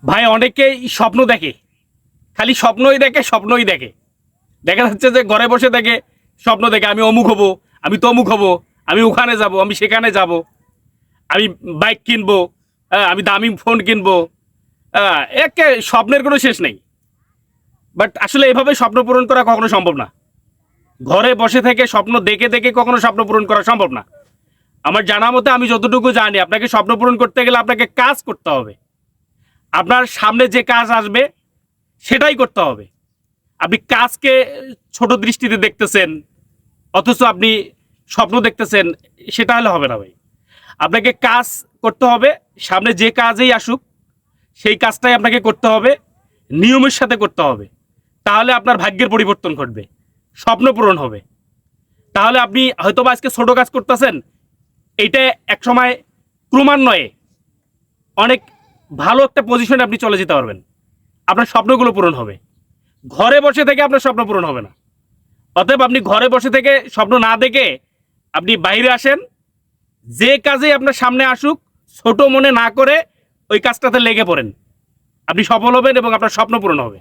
ভাই অনেকেই স্বপ্ন দেখে, খালি স্বপ্নই দেখে স্বপ্নই দেখে। দেখা যাচ্ছে যে ঘরে বসে দেখে, স্বপ্ন দেখে আমি অমুক হব, আমি তমুক হব, আমি ওখানে যাব, আমি সেখানে যাব, আমি বাইক কিনবো, আমি দামি ফোন কিনবো। একে স্বপ্নের কোনো শেষ নেই। বাট আসলে এভাবে স্বপ্ন পূরণ করা কখনো সম্ভব না। ঘরে বসে থেকে স্বপ্ন দেখে দেখে কখনো স্বপ্ন পূরণ করা সম্ভব না। আমার জানা মতে, আমি যতটুকু জানি, আপনাকে স্বপ্ন পূরণ করতে গেলে আপনাকে কাজ করতে হবে। আপনার সামনে যে কাজ আসবে সেটাই করতে হবে। আপনি কাজকে ছোট দৃষ্টিতে দেখতেছেন, অথচ আপনি স্বপ্ন দেখতেছেন, সেটা হলে হবে না ভাই। আপনাকে কাজ করতে হবে, সামনে যে কাজেই আসুক সেই কাজটাই আপনাকে করতে হবে, নিয়মের সাথে করতে হবে। তাহলে আপনার ভাগ্যের পরিবর্তন ঘটবে, স্বপ্ন পূরণ হবে। তাহলে আপনি হয়তো বা আজকে ছোট কাজ করতেছেন, এইটা এক সময় ক্রমান্বয়ে অনেক ভালো একটা পজিশনে আপনি চলে যেতে পারবেন। আপনার স্বপ্নগুলো পূরণ হবে। ঘরে বসে থেকে আপনার স্বপ্ন পূরণ হবে না। অতএব আপনি ঘরে বসে থেকে স্বপ্ন না দেখে আপনি বাইরে আসেন, যে কাজে আপনার সামনে আসুক ছোট মনে না করে ওই কাজটাতে লেগে পড়েন। আপনি সফল হবেন এবং আপনার স্বপ্ন পূরণ হবে।